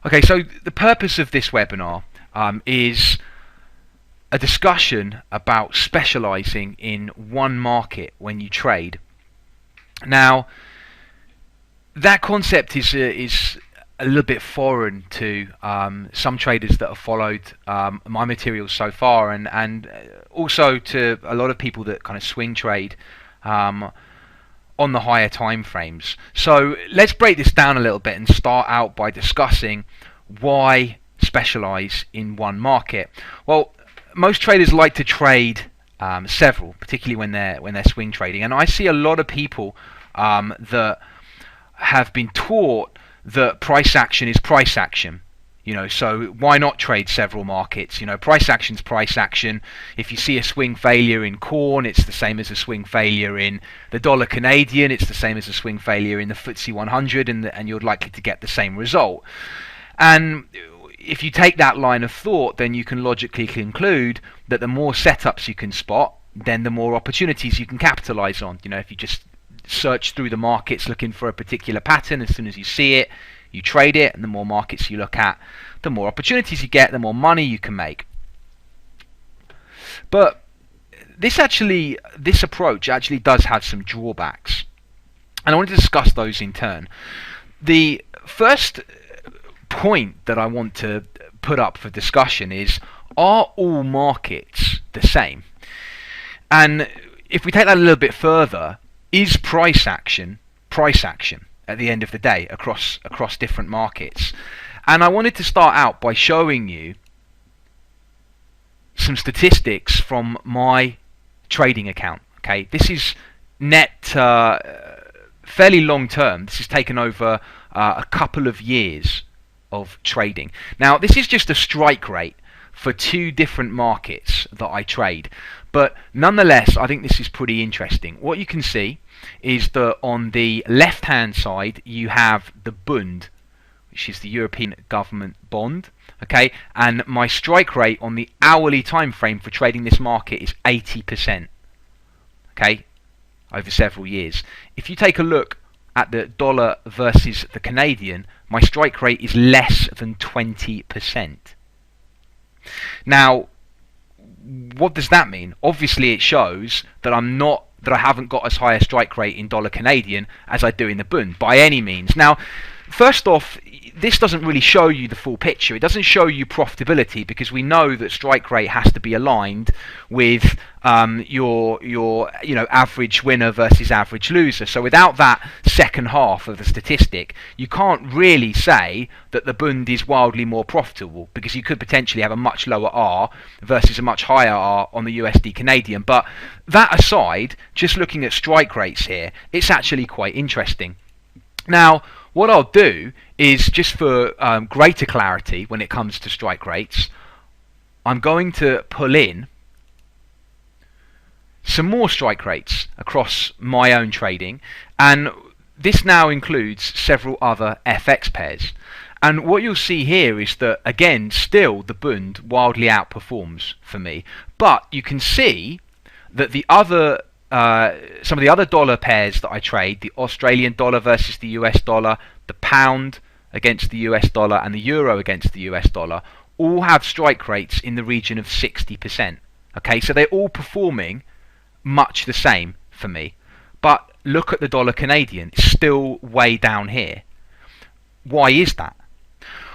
Okay, so the purpose of this webinar is a discussion about specializing in one market when you trade. Now, that concept is a little bit foreign to some traders that have followed my materials so far, and also to a lot of people that kind of swing trade on the higher time frames. So let's break this down a little bit and start out by discussing why specialize in one market. Well, most traders like to trade several, particularly when they're swing trading, and I see a lot of people that have been taught that price action is price action. So why not trade several markets? Price action's price action. If you see a swing failure in corn, it's the same as a swing failure in the dollar Canadian. It's the same as a swing failure in the FTSE 100, and you're likely to get the same result. And if you take that line of thought, then you can logically conclude that the more setups you can spot, then the more opportunities you can capitalize on. If you just search through the markets looking for a particular pattern, as soon as you see it, you trade it, and the more markets you look at, the more opportunities you get, the more money you can make. But this approach actually does have some drawbacks, and I want to discuss those in turn. The first point that I want to put up for discussion is, are all markets the same? And if we take that a little bit further, is price action at the end of the day across different markets? And I wanted to start out by showing you some statistics from my trading account. Okay, this is net fairly long term. This has taken over a couple of years of trading. Now, this is just a strike rate for two different markets that I trade, but nonetheless I think this is pretty interesting. What you can see is that on the left hand side you have the Bund, which is the European government bond, okay, and my strike rate on the hourly time frame for trading this market is 80%, okay, over several years. If you take a look at the dollar versus the Canadian, my strike rate is less than 20%. Now, what does that mean? Obviously it shows that I haven't got as high a strike rate in dollar Canadian as I do in the Bund by any means. Now, first off, this doesn't really show you the full picture. It doesn't show you profitability, because we know that strike rate has to be aligned with your average winner versus average loser. So without that second half of the statistic, you can't really say that the Bund is wildly more profitable, because you could potentially have a much lower R versus a much higher R on the USD Canadian. But that aside, just looking at strike rates here, it's actually quite interesting. Now, what I'll do is, just for greater clarity when it comes to strike rates, I'm going to pull in some more strike rates across my own trading, and this now includes several other FX pairs. And what you'll see here is that, again, still the Bund wildly outperforms for me, but you can see that the other some of the other dollar pairs that I trade, the Australian dollar versus the US dollar, the pound against the US dollar, and the euro against the US dollar, all have strike rates in the region of 60%. Okay, so they're all performing much the same for me. But look at the dollar Canadian, it's still way down here. Why is that?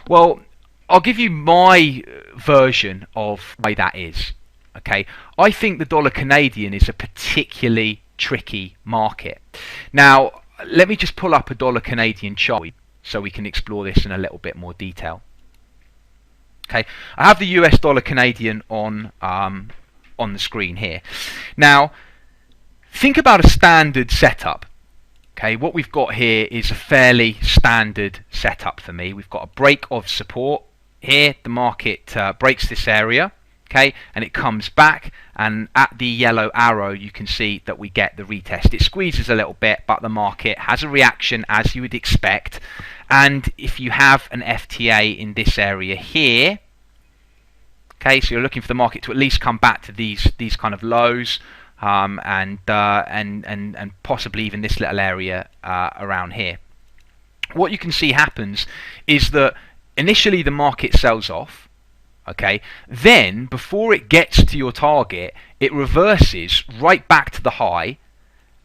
Well, I'll give you my version of why that is. Okay, I think the dollar Canadian is a particularly tricky market. Now, let me just pull up a dollar Canadian chart so we can explore this in a little bit more detail. Okay, I have the US dollar Canadian on the screen here. Now, think about a standard setup. Okay, what we've got here is a fairly standard setup for me. We've got a break of support here. The market breaks this area. Okay, and it comes back, and at the yellow arrow you can see that we get the retest. It squeezes a little bit, but the market has a reaction as you would expect. And if you have an FTA in this area here, okay, so you're looking for the market to at least come back to these kind of lows, and possibly even this little area around here. What you can see happens is that initially the market sells off, okay, then before it gets to your target, it reverses right back to the high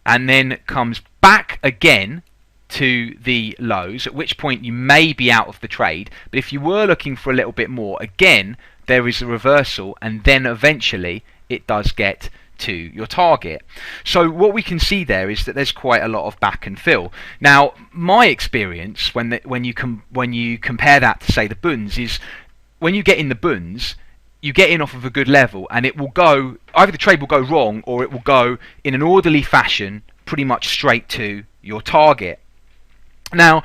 and then comes back again to the lows, at which point you may be out of the trade. But if you were looking for a little bit more, again, there is a reversal, and then eventually it does get to your target. So what we can see there is that there's quite a lot of back and fill. Now, my experience when you compare that to, say, the bunds, is when you get in the bunds, you get in off of a good level, and it will go, either the trade will go wrong or it will go in an orderly fashion pretty much straight to your target. Now,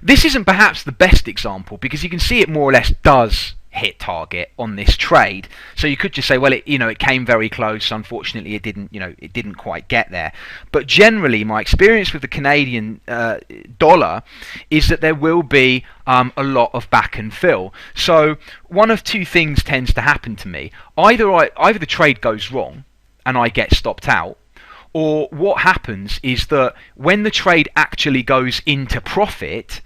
this isn't perhaps the best example because you can see it more or less does hit target on this trade. So you could just say, well, it came very close. Unfortunately, it didn't quite get there. But generally, my experience with the Canadian dollar is that there will be a lot of back and fill. So one of two things tends to happen to me: either the trade goes wrong and I get stopped out, or what happens is that when the trade actually goes into profit,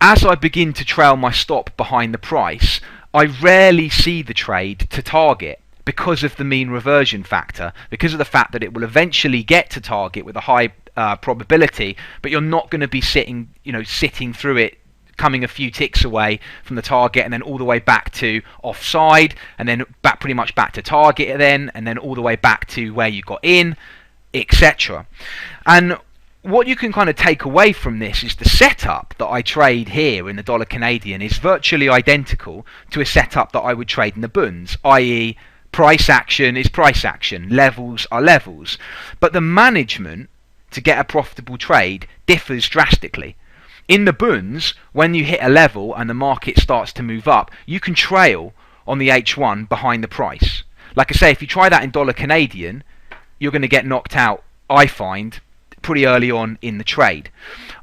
as I begin to trail my stop behind the price, I rarely see the trade to target because of the mean reversion factor, because of the fact that it will eventually get to target with a high probability, but you're not going to be sitting through it, coming a few ticks away from the target and then all the way back to offside, and then pretty much back to target then, and then all the way back to where you got in, etc. And what you can kind of take away from this is the setup that I trade here in the dollar Canadian is virtually identical to a setup that I would trade in the bunds, i.e. price action is price action, levels are levels. But the management to get a profitable trade differs drastically. In the bunds, when you hit a level and the market starts to move up, you can trail on the H1 behind the price. Like I say, if you try that in dollar Canadian, you're going to get knocked out, I find, pretty early on in the trade.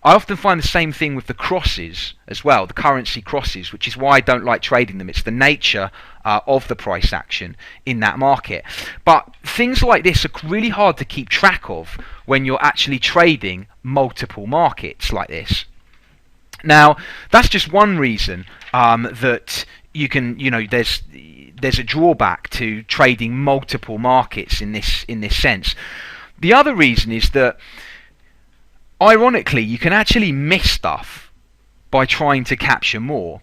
I often find the same thing with the crosses as well, the currency crosses, which is why I don't like trading them. It's the nature of the price action in that market. But things like this are really hard to keep track of when you're actually trading multiple markets like this. Now, that's just one reason that you can, there's a drawback to trading multiple markets in this sense. The other reason is that, ironically, you can actually miss stuff by trying to capture more.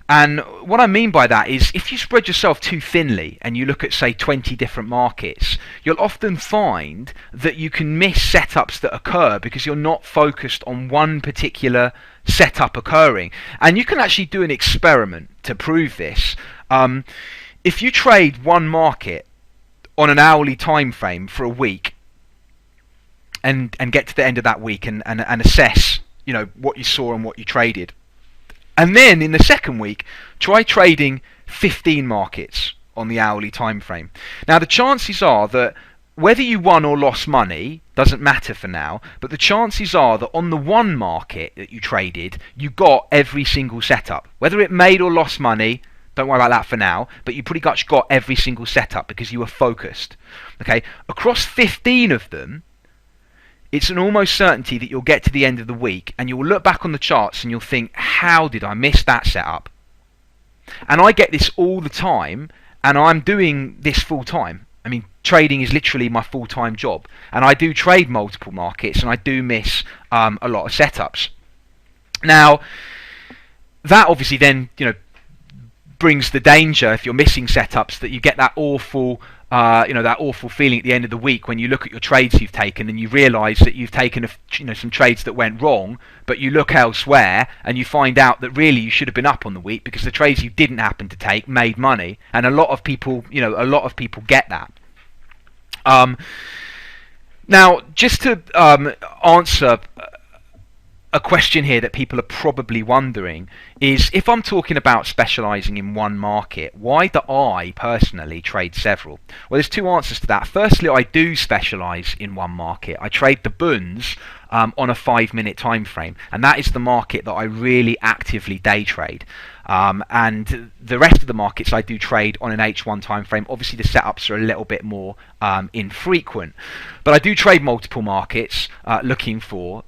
And what I mean by that is, if you spread yourself too thinly and you look at, say, 20 different markets, you'll often find that you can miss setups that occur because you're not focused on one particular setup occurring. And you can actually do an experiment to prove this. If you trade one market on an hourly time frame for a week, and get to the end of that week and assess what you saw and what you traded, and then in the second week try trading 15 markets on the hourly time frame. Now the chances are that whether you won or lost money doesn't matter for now, but the chances are that on the one market that you traded, you got every single setup. Whether it made or lost money, don't worry about that for now, but you pretty much got every single setup because you were focused. Okay, across 15 of them, it's an almost certainty that you'll get to the end of the week and you'll look back on the charts and you'll think, how did I miss that setup? And I get this all the time, and I'm doing this full time. I mean, trading is literally my full-time job, and I do trade multiple markets and I do miss a lot of setups. Now, that obviously then brings the danger, if you're missing setups, that you get that awful that awful feeling at the end of the week when you look at your trades you've taken and you realise that you've taken some trades that went wrong, but you look elsewhere and you find out that really you should have been up on the week because the trades you didn't happen to take made money. And a lot of people get that. Now, just to answer a question here that people are probably wondering is, if I'm talking about specialising in one market, why do I personally trade several? Well, there's two answers to that. Firstly, I do specialise in one market. I trade the bunds on a 5-minute time frame, and that is the market that I really actively day trade. And the rest of the markets I do trade on an H1 time frame. Obviously, the setups are a little bit more infrequent, but I do trade multiple markets looking for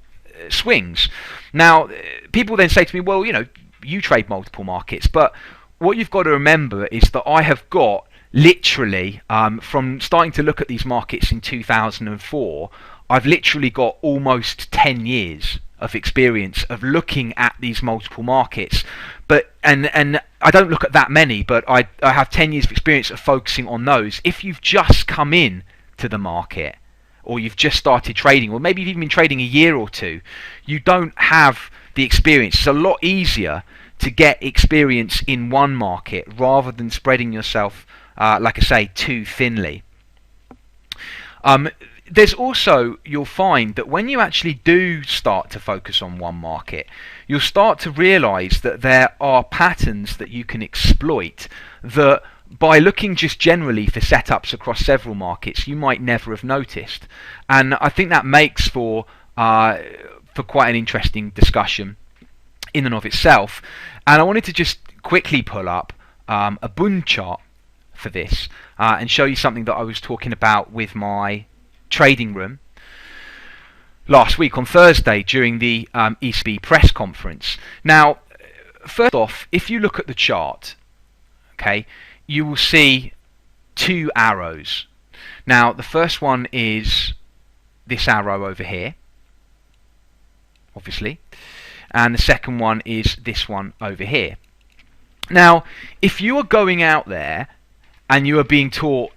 swings. Now, people then say to me, well, you trade multiple markets, but what you've got to remember is that I have got literally, from starting to look at these markets in 2004, I've literally got almost 10 years of experience of looking at these multiple markets. But and I don't look at that many, but I have 10 years of experience of focusing on those. If you've just come in to the market, or you've just started trading, or maybe you've even been trading a year or two, you don't have the experience. It's a lot easier to get experience in one market rather than spreading yourself, like I say, too thinly. There's also, you'll find that when you actually do start to focus on one market, you'll start to realize that there are patterns that you can exploit that, by looking just generally for setups across several markets, you might never have noticed. And I think that makes for quite an interesting discussion in and of itself. And I wanted to just quickly pull up a Bund chart for this and show you something that I was talking about with my trading room last week on Thursday during the ECB press conference. Now, first off, if you look at the chart, okay, you will see two arrows. Now, the first one is this arrow over here, obviously, and the second one is this one over here. Now, if you are going out there and you are being taught,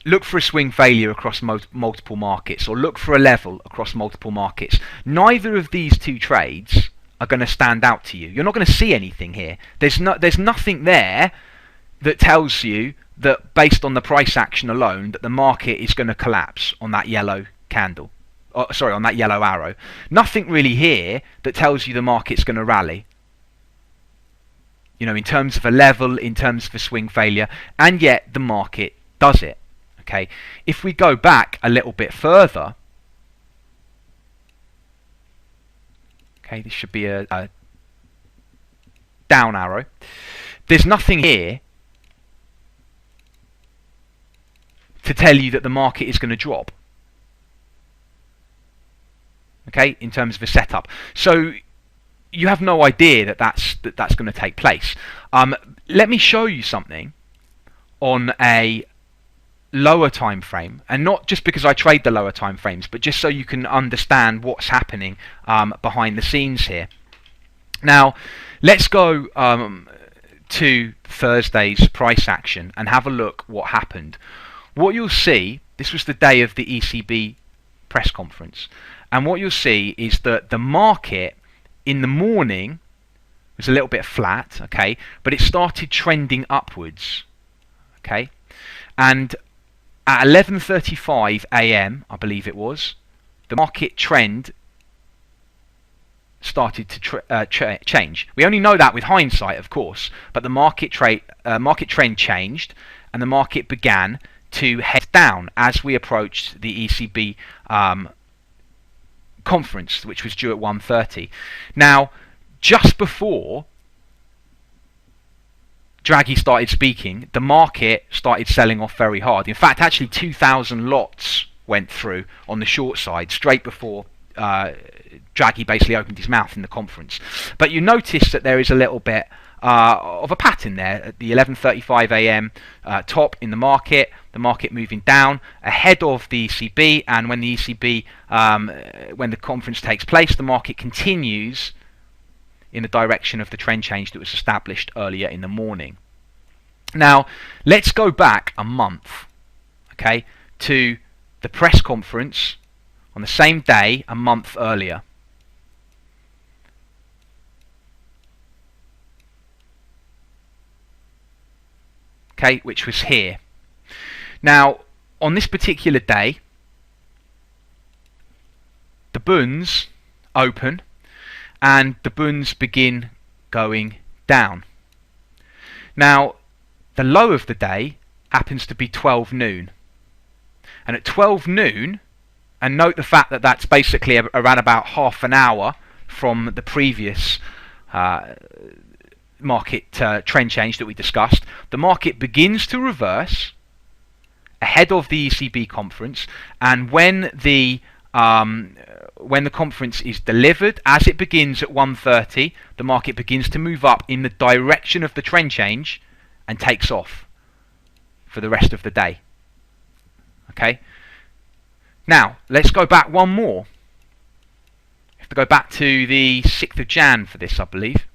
look for a swing failure across multiple markets, or look for a level across multiple markets, neither of these two trades are going to stand out to you. You're not going to see anything here. There's nothing there that tells you that, based on the price action alone, that the market is going to collapse on that yellow candle. On that yellow arrow. Nothing really here that tells you the market's going to rally. In terms of a level, in terms of a swing failure, and yet the market does it. Okay, if we go back a little bit further, okay, this should be a down arrow. There's nothing here to tell you that the market is going to drop. Okay, in terms of a setup, so you have no idea that that's going to take place. Let me show you something on a lower time frame, and not just because I trade the lower time frames, but just so you can understand what's happening behind the scenes here. Now, let's go to Thursday's price action and have a look what happened. What you'll see, this was the day of the ECB press conference, and what you'll see is that the market in the morning was a little bit flat, okay, but it started trending upwards, okay, and at 11:35 a.m., I believe it was, the market trend started to change. We only know that with hindsight, of course, but the market trend changed, and the market began to head down as we approached the ECB conference, which was due at 1:30. Now, just before Draghi started speaking, the market started selling off very hard. In fact, actually 2,000 lots went through on the short side straight before Draghi basically opened his mouth in the conference. But you notice that there is a little bit of a pattern there at the 11:35 a.m. Top in the market moving down ahead of the ECB, and when the ECB, when the conference takes place, the market continues in the direction of the trend change that was established earlier in the morning. Now, let's go back a month, okay, to the press conference on the same day a month earlier. Okay, which was here. Now, on this particular day, the bunds open and the bunds begin going down. Now, the low of the day happens to be 12 noon. And at 12 noon, and note the fact that that's basically around about half an hour from the previous market trend change that we discussed, the market begins to reverse ahead of the ECB conference, and when the when the conference is delivered, as it begins at 1:30, the market begins to move up in the direction of the trend change and takes off for the rest of the day. Okay. Now let's go back one more. We have to go back to the 6th of Jan for this, I believe.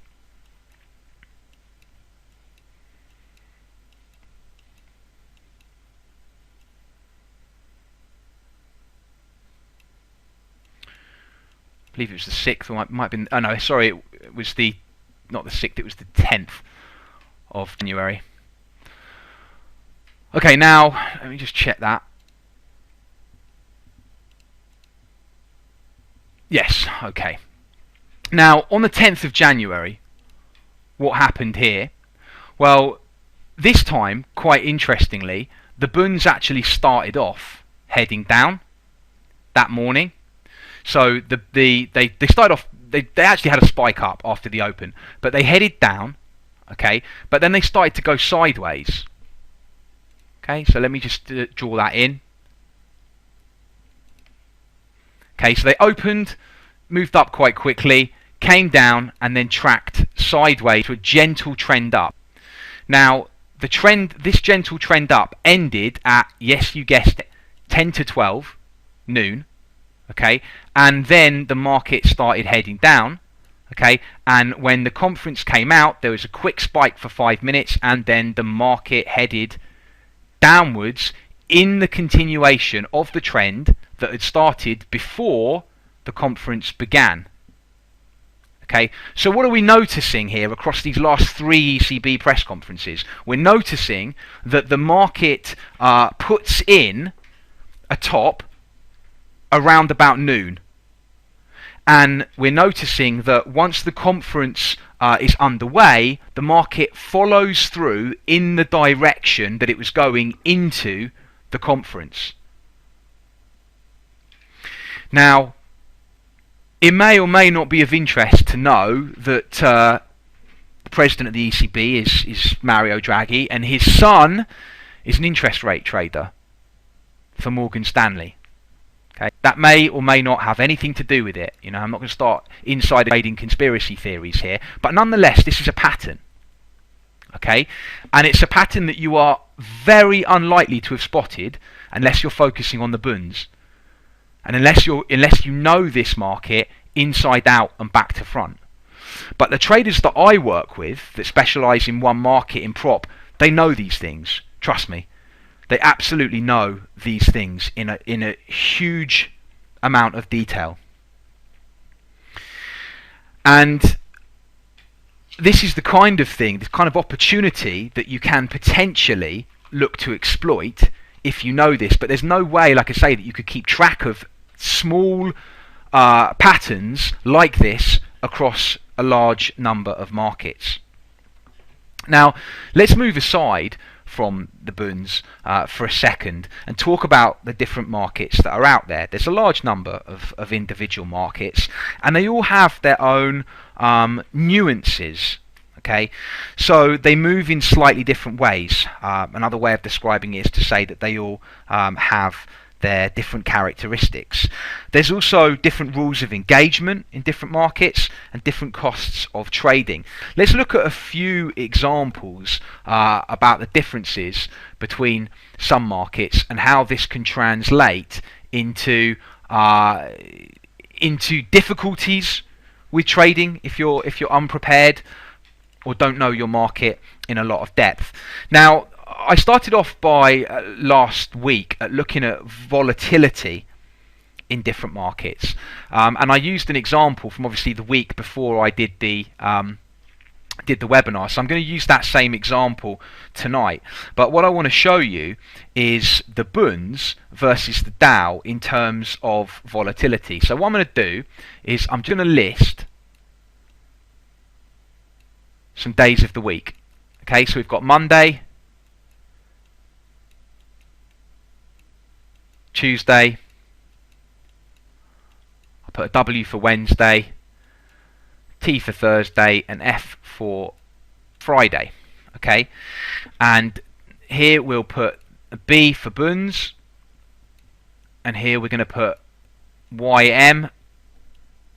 I believe it was the 6th, or it might have been. Oh no, sorry, it was not the 6th. It was the 10th of January. Okay, now let me just check that. Yes, okay. Now, on the 10th of January, what happened here? Well, this time, quite interestingly, the bunds actually started off heading down that morning. So they started off. They actually had a spike up after the open, but they headed down. Okay, but then they started to go sideways. Okay, so let me just draw that in. Okay, so they opened, moved up quite quickly, came down, and then tracked sideways to a gentle trend up. Now, this gentle trend up ended at, yes, you guessed it, 10 to 12 noon. Okay, and then the market started heading down. Okay, and when the conference came out, there was a quick spike for 5 minutes, and then the market headed downwards in the continuation of the trend that had started before the conference began. Okay, so what are we noticing here across these last 3 ECB press conferences? We're noticing that the market puts in a top around about noon, and we're noticing that once the conference is underway, the market follows through in the direction that it was going into the conference. Now, it may or may not be of interest to know that the president of the ECB is Mario Draghi, and his son is an interest rate trader for Morgan Stanley. Okay, that may or may not have anything to do with it. You know, I'm not going to start insider trading conspiracy theories here, but nonetheless, this is a pattern. Okay, and it's a pattern that you are very unlikely to have spotted unless you're focusing on the bunds, and unless you know this market inside out and back to front. But the traders that I work with that specialise in one market in prop, they know these things. Trust me. They absolutely know these things in a huge amount of detail. And this is the kind of thing, this kind of opportunity that you can potentially look to exploit if you know this. But there's no way, like I say, that you could keep track of small patterns like this across a large number of markets. Now, let's move aside from the bunds for a second and talk about the different markets that are out there. There's a large number of individual markets, and they all have their own nuances. Okay, so they move in slightly different ways. Another way of describing it is to say that they all have their different characteristics. There's also different rules of engagement in different markets and different costs of trading. Let's look at a few examples about the differences between some markets and how this can translate into difficulties with trading if you're unprepared or don't know your market in a lot of depth. Now, I started off by last week at looking at volatility in different markets, and I used an example from obviously the week before I did the webinar. So I'm going to use that same example tonight. But what I want to show you is the bunds versus the Dow in terms of volatility. So what I'm going to do is I'm going to list some days of the week. Okay, so we've got Monday, Tuesday, I put a W for Wednesday, T for Thursday, and F for Friday. Okay, and here we'll put a B for bunds, and here we're going to put YM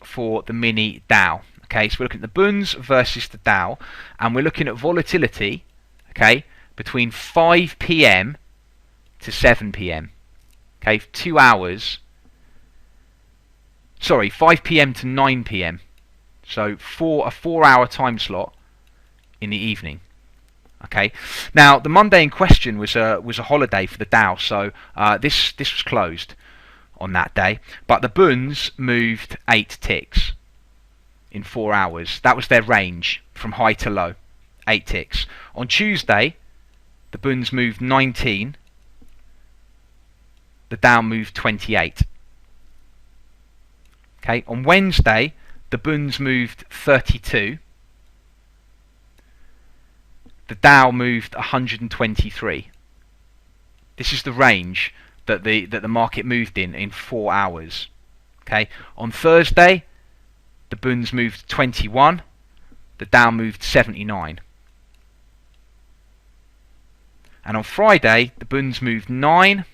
for the mini Dow. Okay, so we're looking at the bunds versus the Dow, and we're looking at volatility, okay, between 5 p.m. to 7 p.m. Okay, 2 hours. Sorry, 5 p.m. to 9 p.m. So for a 4-hour time slot in the evening. Okay. Now the Monday in question was a holiday for the Dow, so this was closed on that day. But the bunds moved 8 ticks in 4 hours. That was their range from high to low. 8 ticks. On Tuesday, the bunds moved 19. The Dow moved 28. Okay. On Wednesday, the bunds moved 32. The Dow moved 123. This is the range that the market moved in 4 hours. Okay. On Thursday, the bunds moved 21. The Dow moved 79. And on Friday, the bunds moved 9,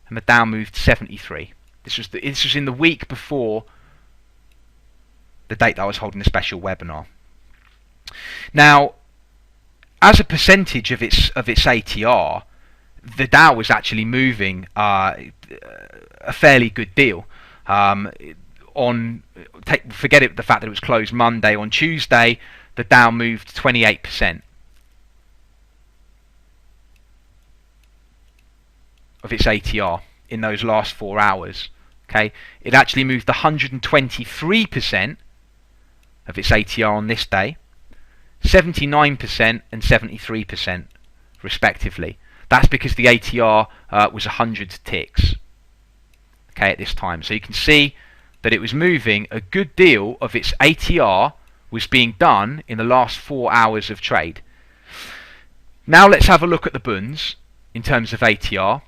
and the Dow moved 73. This was in the week before the date that I was holding the special webinar. Now, as a percentage of its ATR, the Dow was actually moving a fairly good deal. Forget it, the fact that it was closed Monday. On Tuesday, the Dow moved 28% of its ATR in those last 4 hours. Okay, it actually moved 123% of its ATR on this day, 79% and 73% respectively. That's because the ATR was 100 ticks. Okay, at this time, so you can see that it was moving a good deal of its ATR was being done in the last 4 hours of trade. Now let's have a look at the bunds in terms of ATR.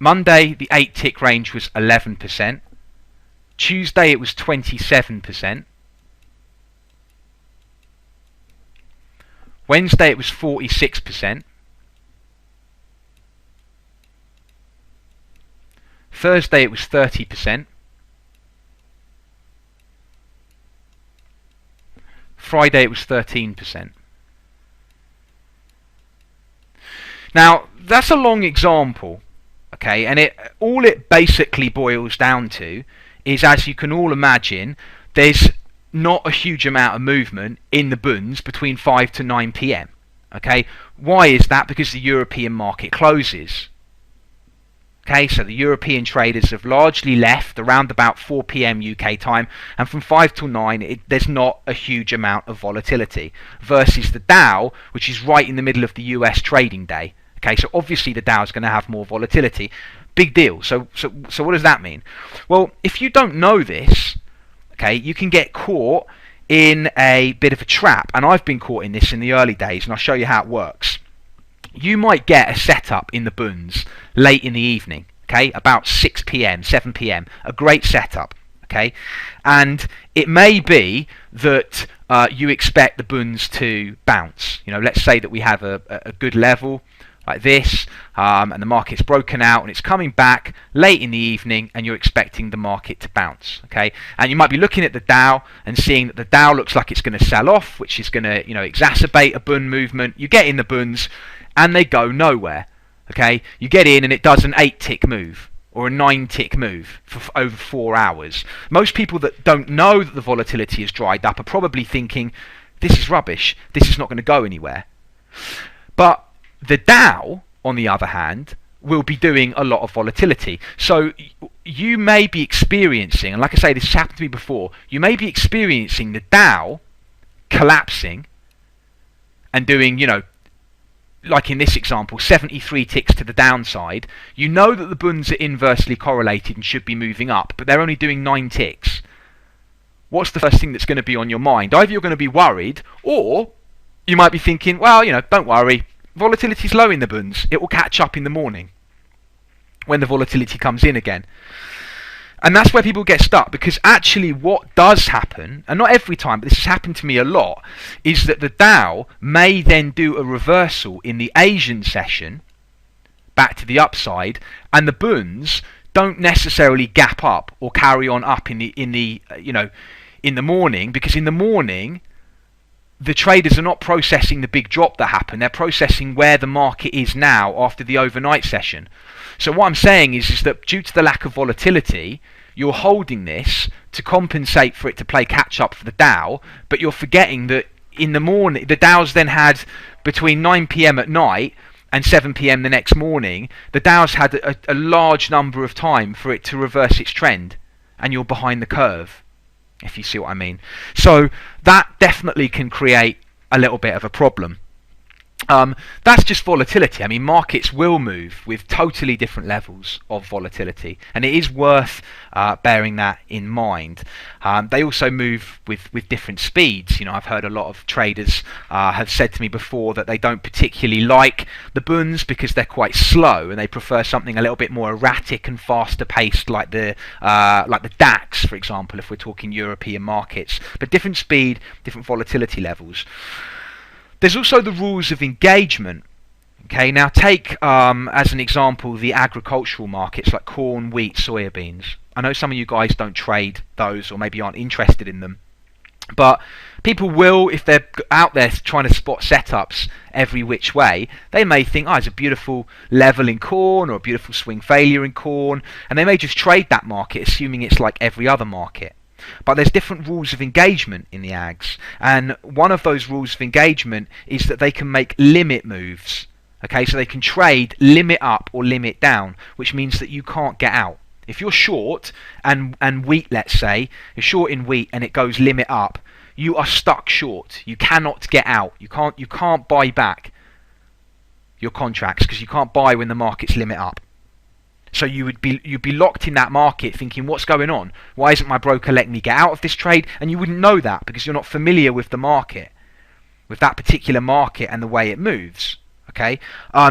Monday, the 8 tick range was 11%. Tuesday, it was 27%. Wednesday, it was 46%. Thursday, it was 30%. Friday, it was 13%. Now, that's a long example. Okay, and all it basically boils down to is, as you can all imagine, there's not a huge amount of movement in the bunds between 5 to 9 p.m. Okay, why is that? Because the European market closes. Okay, so the European traders have largely left around about 4 p.m. UK time, and from 5 till 9 there's not a huge amount of volatility, versus the Dow, which is right in the middle of the US trading day. Okay, so obviously the Dow is going to have more volatility. Big deal. So what does that mean? Well, if you don't know this, okay, you can get caught in a bit of a trap, and I've been caught in this in the early days, and I'll show you how it works. You might get a setup in the bunds late in the evening, okay, about 6 p.m, 7 p.m, a great setup, okay, and it may be that you expect the bunds to bounce. You know, let's say that we have a good level like this, and the market's broken out and it's coming back late in the evening, and you're expecting the market to bounce. Okay, and you might be looking at the Dow and seeing that the Dow looks like it's going to sell off, which is going to, you know, exacerbate a bund movement. You get in the bunds and they go nowhere. Okay, you get in and it does an 8 tick move or a 9 tick move for over 4 hours. Most people that don't know that the volatility has dried up are probably thinking, this is rubbish, this is not going to go anywhere. But the Dow, on the other hand, will be doing a lot of volatility. So you may be experiencing, and like I say, this has happened to me before, you may be experiencing the Dow collapsing and doing, you know, like in this example, 73 ticks to the downside. You know that the bunds are inversely correlated and should be moving up, but they're only doing 9 ticks. What's the first thing that's going to be on your mind? Either you're going to be worried, or you might be thinking, well, you know, don't worry, volatility's low in the bunds, it will catch up in the morning when the volatility comes in again. And that's where people get stuck, because actually what does happen, and not every time, but this has happened to me a lot, is that the Dow may then do a reversal in the Asian session back to the upside, and the bunds don't necessarily gap up or carry on up in the morning, because in the morning the traders are not processing the big drop that happened. They're processing where the market is now after the overnight session. So what I'm saying is that due to the lack of volatility, you're holding this to compensate for it to play catch up for the Dow, but you're forgetting that in the morning, the Dow's then had between 9 p.m. at night and 7 p.m. the next morning, the Dow's had a large number of time for it to reverse its trend, and you're behind the curve, if you see what I mean. So that definitely can create a little bit of a problem. That's just volatility. I mean, markets will move with totally different levels of volatility, and it is worth bearing that in mind. They also move with different speeds. I've heard a lot of traders have said to me before that they don't particularly like the bunds because they're quite slow, and they prefer something a little bit more erratic and faster paced, like the DAX, for example, if we're talking European markets. But different speed, different volatility levels. There's also the rules of engagement. Okay, now take as an example the agricultural markets like corn, wheat, soybeans. I know some of you guys don't trade those, or maybe aren't interested in them, but people will, if they're out there trying to spot setups every which way, they may think, it's a beautiful level in corn or a beautiful swing failure in corn, and they may just trade that market assuming it's like every other market. But there's different rules of engagement in the ags, and one of those rules of engagement is that they can make limit moves. Okay, so they can trade limit up or limit down, which means that you can't get out. If you're short and wheat, let's say, you're short in wheat and it goes limit up, you are stuck short. You cannot get out. You can't buy back your contracts because you can't buy when the market's limit up. So you'd be locked in that market thinking, what's going on? Why isn't my broker letting me get out of this trade? And you wouldn't know that because you're not familiar with the market, with that particular market and the way it moves. Okay,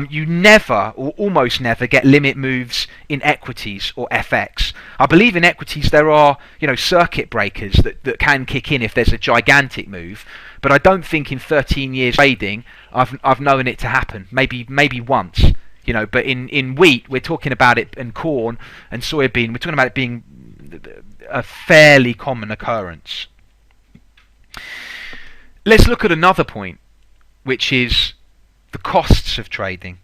you never or almost never get limit moves in equities or FX. I believe in equities there are circuit breakers that can kick in if there's a gigantic move, but I don't think in 13 years trading I've known it to happen. Maybe once. But in wheat, we're talking about it, and corn and soybean, we're talking about it being a fairly common occurrence. Let's look at another point, which is the costs of trading.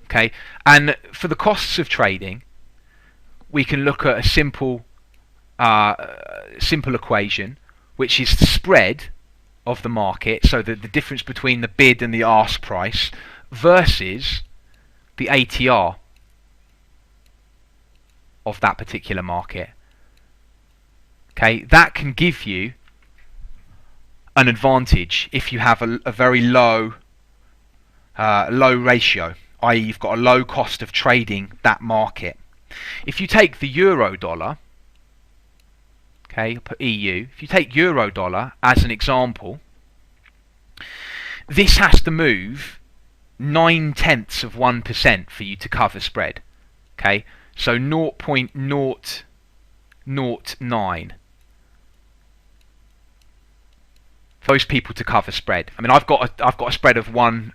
Okay, and for the costs of trading, we can look at a simple equation, which is the spread of the market, so the difference between the bid and the ask price versus the ATR of that particular market. Okay, that can give you an advantage if you have a very low ratio, i.e. you've got a low cost of trading that market. If you take the euro dollar, okay, I'll put EU, if you take euro dollar as an example, this has to move 0.9% for you to cover spread. Okay, so 0.009 for those people to cover spread. I mean, I've got a spread of one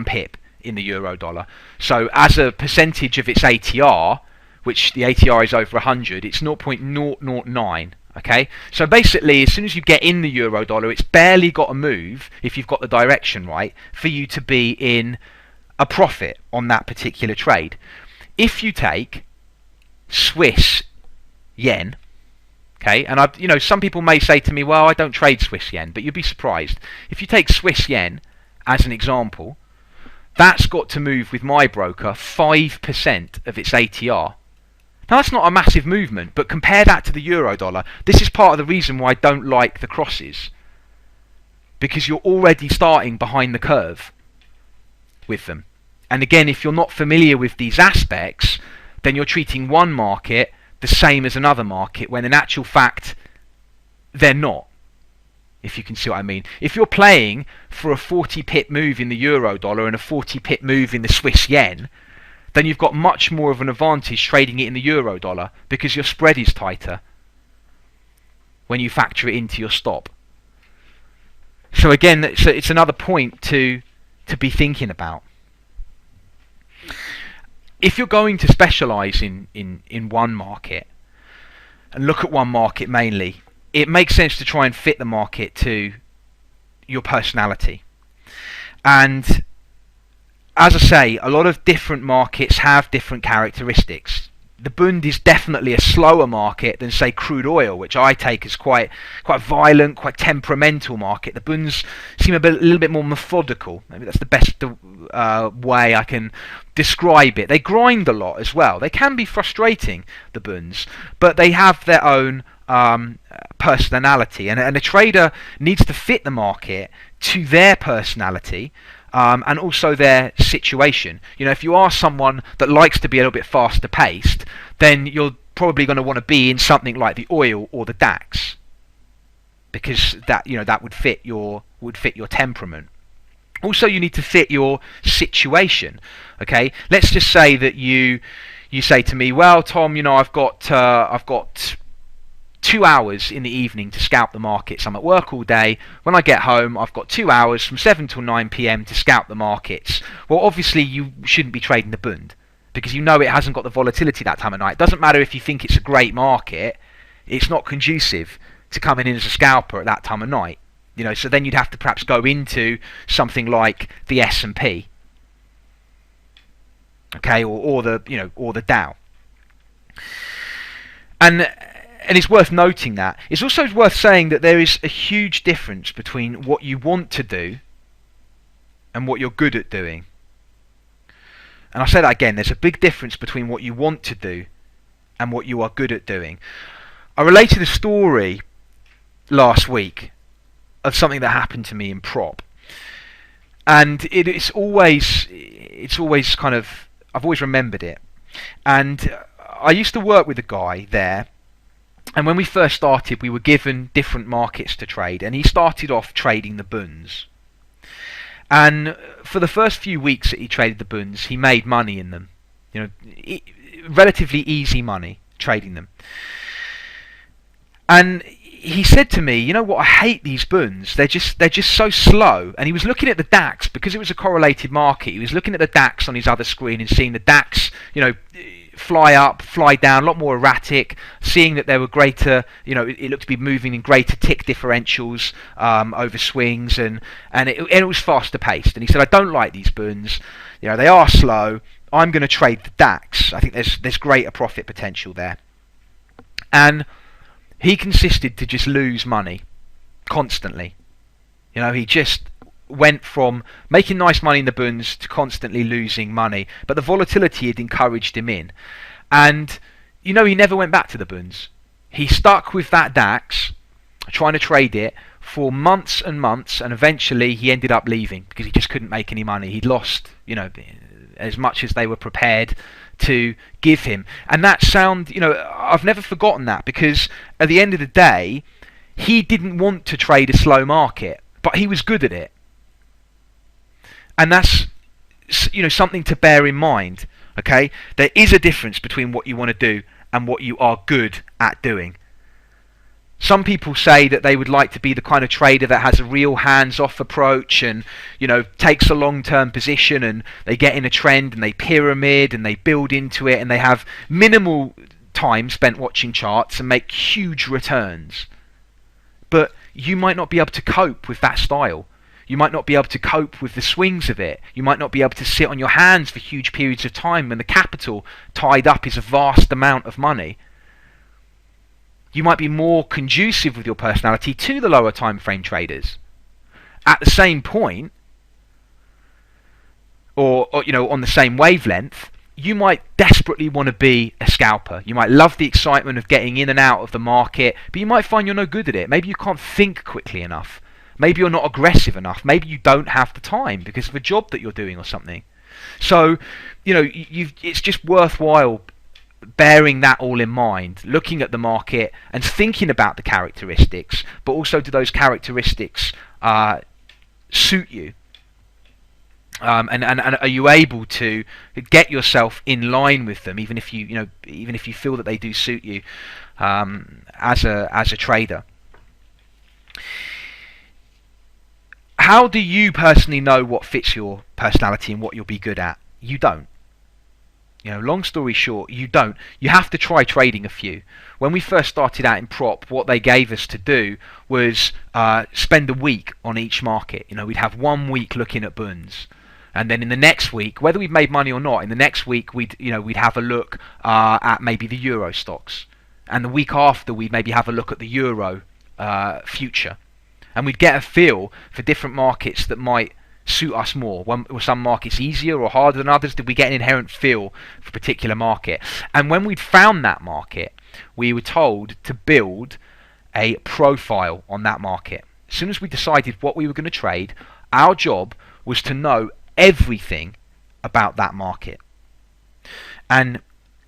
pip in the euro dollar. So as a percentage of its ATR, which the ATR is over 100, it's 0.009. Okay, so basically as soon as you get in the euro dollar, it's barely got to move, if you've got the direction right, for you to be in a profit on that particular trade. If you take Swiss yen, okay, and some people may say to me, well, I don't trade Swiss yen, but you'd be surprised. If you take Swiss yen as an example, that's got to move with my broker 5% of its ATR. Now that's not a massive movement, but compare that to the euro dollar. This is part of the reason why I don't like the crosses, because you're already starting behind the curve with them. And again, if you're not familiar with these aspects, then you're treating one market the same as another market, when in actual fact they're not, if you can see what I mean. If you're playing for a 40 pip move in the euro dollar and a 40 pip move in the Swiss yen, then you've got much more of an advantage trading it in the euro dollar, because your spread is tighter when you factor it into your stop. So again, it's another point to be thinking about. if you're going to specialise in one market and look at one market mainly, it makes sense to try and fit the market to your personality. And as I say, a lot of different markets have different characteristics. The Bund is definitely a slower market than, say, crude oil, which I take as quite violent, quite temperamental market. The Bunds seem a little bit more methodical. Maybe that's the best way I can describe it. They grind a lot as well. They can be frustrating, the Bunds, but they have their own personality, and a trader needs to fit the market to their personality. And also their situation. You know, if you are someone that likes to be a little bit faster paced, then you're probably going to want to be in something like the oil or the DAX, because that would fit your temperament. Also, you need to fit your situation. Okay, let's just say that you say to me, well, Tom, I've got 2 hours in the evening to scout the markets. I'm at work all day. When I get home, I've got 2 hours from 7 till 9 p.m. to scout the markets. Well, obviously, you shouldn't be trading the Bund, because you know it hasn't got the volatility that time of night. It doesn't matter if you think it's a great market, it's not conducive to coming in as a scalper at that time of night. So then you'd have to perhaps go into something like the S&P, okay, or the Dow. And it's worth noting that. It's also worth saying that there is a huge difference between what you want to do and what you're good at doing. And I'll say that again, there's a big difference between what you want to do and what you are good at doing. I related a story last week of something that happened to me in prop. And it's always kind of, I've always remembered it. And I used to work with a guy there. And when we first started, we were given different markets to trade, and he started off trading the Bunds. And for the first few weeks that he traded the Bunds, he made money in them. Relatively easy money trading them. And he said to me, you know what, I hate these Bunds. They're just so slow. And he was looking at the DAX, because it was a correlated market. He was looking at the DAX on his other screen and seeing the DAX, fly up, fly down, a lot more erratic, seeing that there were greater, it looked to be moving in greater tick differentials over swings, and it was faster paced. And he said, I don't like these Bunds, they are slow, I'm going to trade the DAX. I think there's greater profit potential there. And he consisted to just lose money constantly. He just went from making nice money in the Bunds to constantly losing money, but the volatility had encouraged him in. And he never went back to the Bunds. He stuck with that DAX, trying to trade it for months and months, and eventually he ended up leaving because he just couldn't make any money. He'd lost as much as they were prepared to give him. And that sound, I've never forgotten that, because at the end of the day, he didn't want to trade a slow market, but he was good at it. And that's something to bear in mind. Okay, there is a difference between what you want to do and what you are good at doing. Some people say that they would like to be the kind of trader that has a real hands-off approach and takes a long-term position, and they get in a trend and they pyramid and they build into it, and they have minimal time spent watching charts and make huge returns. But you might not be able to cope with that style. You might not be able to cope with the swings of it. You might not be able to sit on your hands for huge periods of time when the capital tied up is a vast amount of money. You might be more conducive with your personality to the lower time frame traders. At the same point, or on the same wavelength, you might desperately want to be a scalper. You might love the excitement of getting in and out of the market, but you might find you're no good at it. Maybe you can't think quickly enough. Maybe you're not aggressive enough. Maybe you don't have the time because of a job that you're doing or something. So, it's just worthwhile bearing that all in mind, looking at the market and thinking about the characteristics, but also do those characteristics suit you? And are you able to get yourself in line with them, even if you feel that they do suit you as a trader? How do you personally know what fits your personality and what you'll be good at? You don't. Long story short, you don't. You have to try trading a few. When we first started out in prop, what they gave us to do was spend a week on each market. We'd have 1 week looking at bunds, and then in the next week, whether we've made money or not, in the next week we'd have a look at maybe the euro stocks, and the week after we'd maybe have a look at the euro future, and we'd get a feel for different markets that might suit us more. Were some markets easier or harder than others? Did we get an inherent feel for a particular market? And when we'd found that market, we were told to build a profile on that market. As soon as we decided what we were going to trade, our job was to know everything about that market. And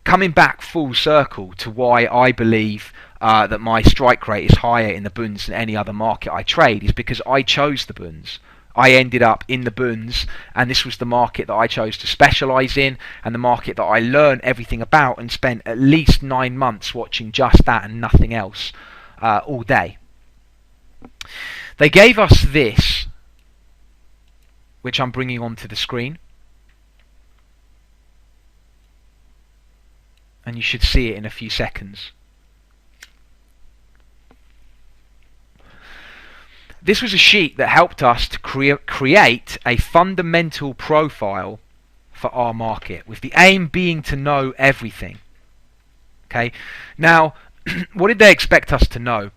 coming back full circle to why I believe that my strike rate is higher in the bunds than any other market I trade is because I chose the bunds. I ended up in the bunds, and this was the market that I chose to specialise in, and the market that I learned everything about and spent at least 9 months watching just that and nothing else all day. They gave us this, which I'm bringing onto the screen, and you should see it in a few seconds. This was a sheet that helped us to create a fundamental profile for our market, with the aim being to know everything. Okay, now what did they expect us to know?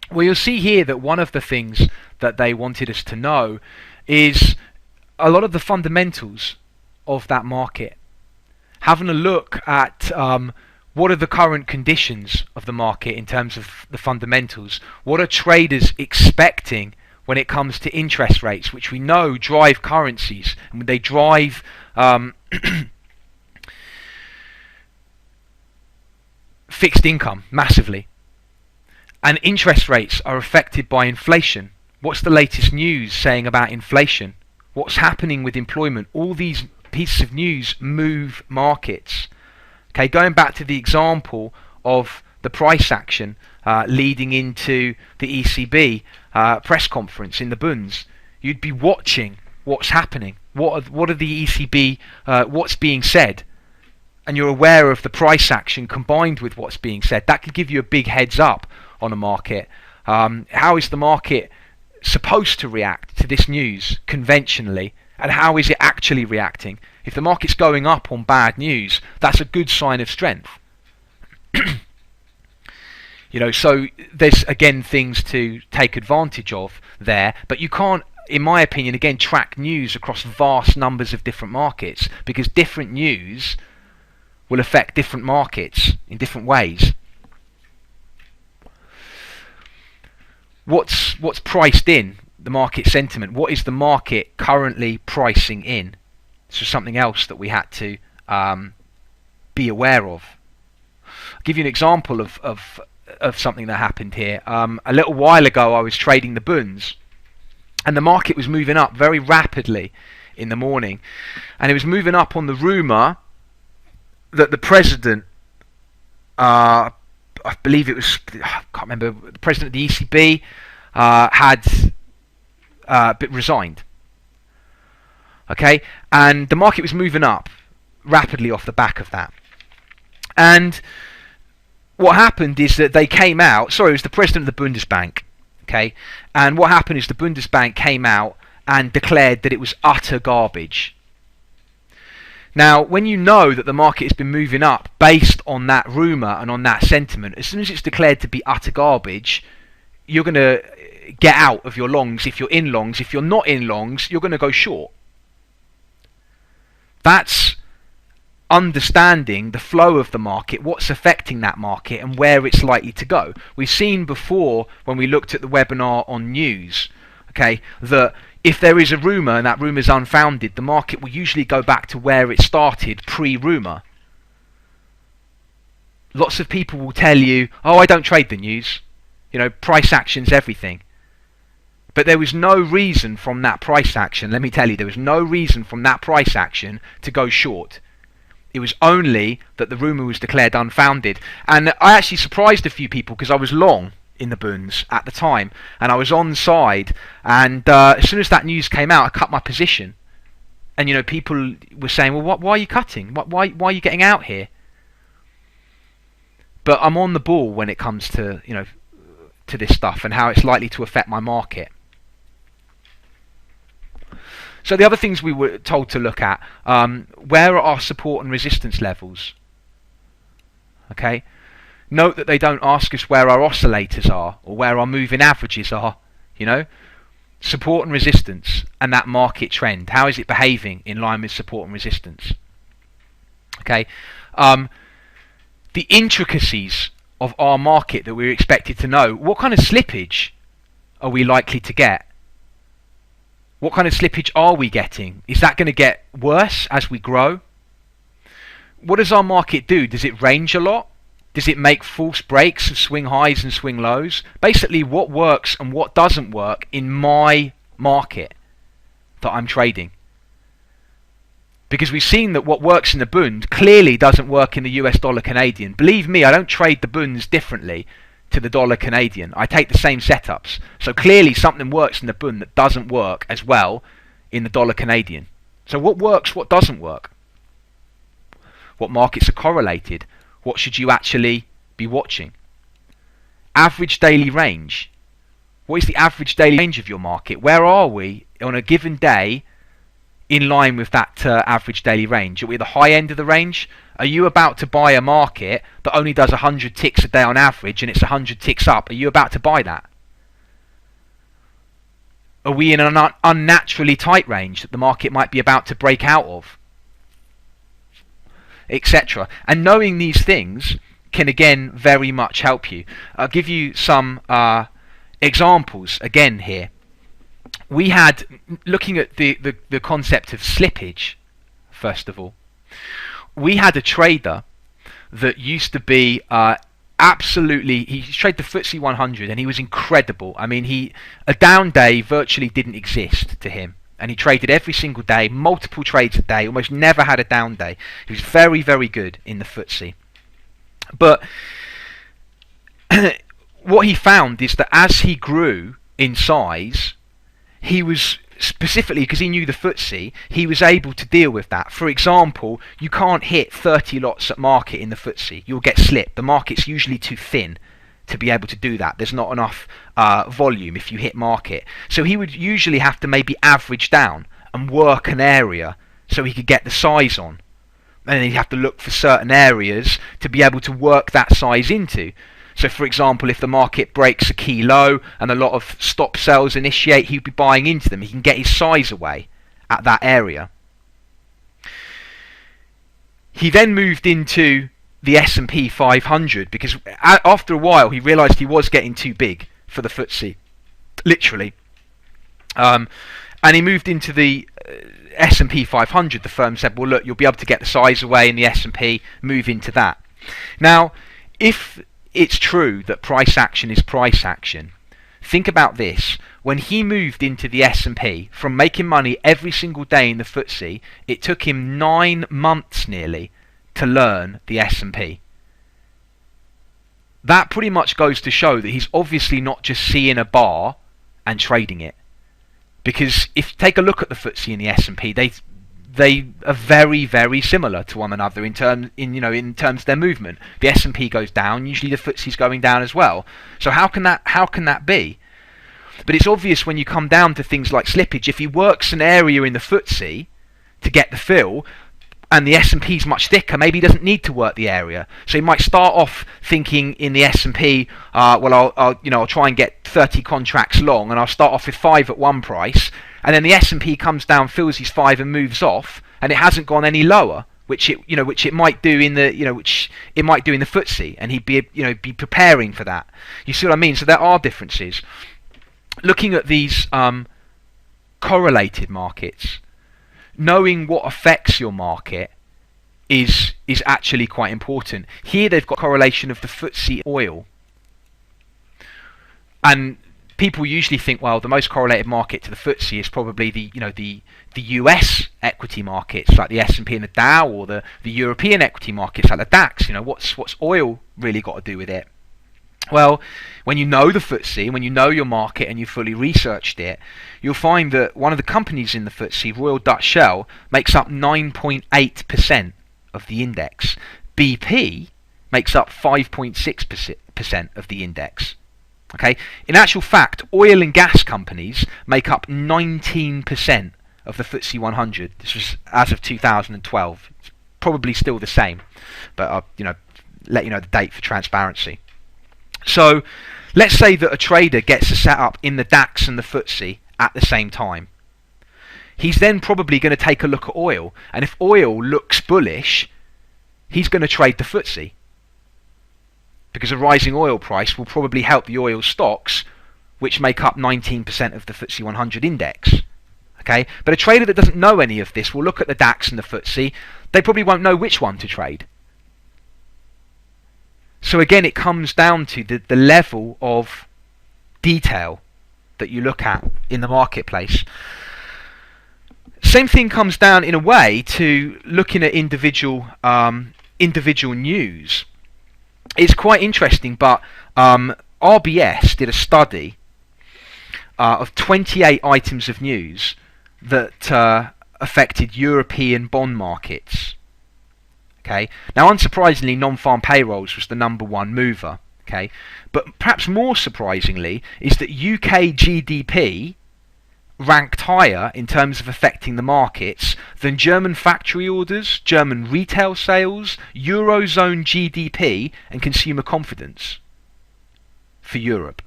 Well, you'll see here that one of the things that they wanted us to know is a lot of the fundamentals of that market. Having a look at what are the current conditions of the market in terms of the fundamentals? What are traders expecting when it comes to interest rates, which we know drive currencies, and they drive fixed income massively. And interest rates are affected by inflation. What's the latest news saying about inflation? What's happening with employment? All these pieces of news move markets. Okay, going back to the example of the price action leading into the ECB press conference in the bunds, you'd be watching what's happening. What are the ECB, what's being said, and you're aware of the price action combined with what's being said. That could give you a big heads up on a market. How is the market supposed to react to this news conventionally, and how is it actually reacting? If the market's going up on bad news, that's a good sign of strength. So there's again things to take advantage of there, but you can't, in my opinion, again track news across vast numbers of different markets, because different news will affect different markets in different ways. What's priced in the market sentiment? What is the market currently pricing in? This was something else that we had to be aware of. I'll give you an example of something that happened here. A little while ago I was trading the bunds, and the market was moving up very rapidly in the morning, and it was moving up on the rumour that the president, I believe it was, I can't remember, the president of the ECB had resigned. Okay, and the market was moving up rapidly off the back of that. And what happened is that they came out, sorry, it was the president of the Bundesbank. Okay, and what happened is the Bundesbank came out and declared that it was utter garbage. Now, when you know that the market has been moving up based on that rumour and on that sentiment, as soon as it's declared to be utter garbage, you're going to get out of your longs if you're in longs. If you're not in longs, you're going to go short. That's understanding the flow of the market, what's affecting that market and where it's likely to go. We've seen before when we looked at the webinar on news, okay, that if there is a rumour and that rumour is unfounded, the market will usually go back to where it started pre-rumour. Lots of people will tell you, oh, I don't trade the news. Price action's everything. But there was no reason from that price action, let me tell you, there was no reason from that price action to go short. It was only that the rumour was declared unfounded. And I actually surprised a few people because I was long in the bunds at the time, and I was on side, and as soon as that news came out, I cut my position. And people were saying, well, why are you cutting? Why are you getting out here? But I'm on the ball when it comes to to this stuff and how it's likely to affect my market. So the other things we were told to look at, where are our support and resistance levels? Okay. Note that they don't ask us where our oscillators are or where our moving averages are. Support and resistance and that market trend. How is it behaving in line with support and resistance? Okay. The intricacies of our market that we're expected to know. What kind of slippage are we likely to get? What kind of slippage are we getting? Is that going to get worse as we grow? What does our market do? Does it range a lot? Does it make false breaks of swing highs and swing lows? Basically, what works and what doesn't work in my market that I'm trading. Because we've seen that what works in the Bund clearly doesn't work in the US dollar Canadian. Believe me, I don't trade the Bunds differently to the dollar Canadian. I take the same setups. So clearly something works in the Bund that doesn't work as well in the dollar Canadian. So what works, what doesn't work? What markets are correlated? What should you actually be watching? Average daily range. What is the average daily range of your market? Where are we on a given day in line with that average daily range? Are we at the high end of the range? Are you about to buy a market that only does 100 ticks a day on average and it's 100 ticks up? Are you about to buy that? Are we in an unnaturally tight range that the market might be about to break out of? Etc. And knowing these things can again very much help you. I'll give you some examples again here. We had, looking at the concept of slippage, first of all, we had a trader that used to be absolutely, he traded the FTSE 100 and he was incredible. I mean, a down day virtually didn't exist to him. And he traded every single day, multiple trades a day, almost never had a down day. He was very, very good in the FTSE. But what he found is that as he grew in size, he was, specifically because he knew the FTSE, he was able to deal with that. For example, you can't hit 30 lots at market in the FTSE. You'll get slipped. The market's usually too thin to be able to do that. There's not enough volume if you hit market. So he would usually have to maybe average down and work an area so he could get the size on. And then he'd have to look for certain areas to be able to work that size into. So for example, if the market breaks a key low and a lot of stop sells initiate, he'd be buying into them. He can get his size away at that area. He then moved into the S&P 500 because after a while he realised he was getting too big for the FTSE, literally. And he moved into the S&P 500. The firm said, well look, you'll be able to get the size away in the S&P, move into that. Now, if it's true that price action is price action, think about this. When he moved into the S&P, from making money every single day in the FTSE, it took him 9 months nearly to learn the S&P. That pretty much goes to show that he's obviously not just seeing a bar and trading it. Because if you take a look at the FTSE and the S&P, they are very, very similar to one another in terms of their movement. The S&P goes down, usually the FTSE's going down as well. So how can that be? But it's obvious when you come down to things like slippage. If he works an area in the FTSE to get the fill, and the S&P's much thicker, maybe he doesn't need to work the area. So he might start off thinking in the S&P, well, I'll try and get 30 contracts long, and I'll start off with 5 at one price, and then the S&P comes down, fills his 5, and moves off, and it hasn't gone any lower, which it might do in the FTSE, and he'd be preparing for that. You see what I mean? So there are differences. Looking at these correlated markets, knowing what affects your market is actually quite important. Here they've got correlation of the FTSE oil. And people usually think, well, the most correlated market to the FTSE is probably the US equity markets like the S&P and the Dow, or the European equity markets like the DAX. What's oil really got to do with it? Well, when you know the FTSE, when you know your market and you've fully researched it, you'll find that one of the companies in the FTSE, Royal Dutch Shell, makes up 9.8% of the index. BP makes up 5.6% of the index. Okay? In actual fact, oil and gas companies make up 19% of the FTSE 100. This was as of 2012. It's probably still the same, but I'll let you know the date for transparency. So let's say that a trader gets a setup in the DAX and the FTSE at the same time. He's then probably going to take a look at oil, and if oil looks bullish, he's going to trade the FTSE, because a rising oil price will probably help the oil stocks, which make up 19% of the FTSE 100 index. Okay? But a trader that doesn't know any of this will look at the DAX and the FTSE. They probably won't know which one to trade. So again, it comes down to the level of detail that you look at in the marketplace. Same thing comes down in a way to looking at individual news. It's quite interesting, but RBS did a study of 28 items of news that affected European bond markets. Okay. Now, unsurprisingly, non-farm payrolls was the number one mover. Okay, but perhaps more surprisingly is that UK GDP ranked higher in terms of affecting the markets than German factory orders, German retail sales, Eurozone GDP, and consumer confidence for Europe.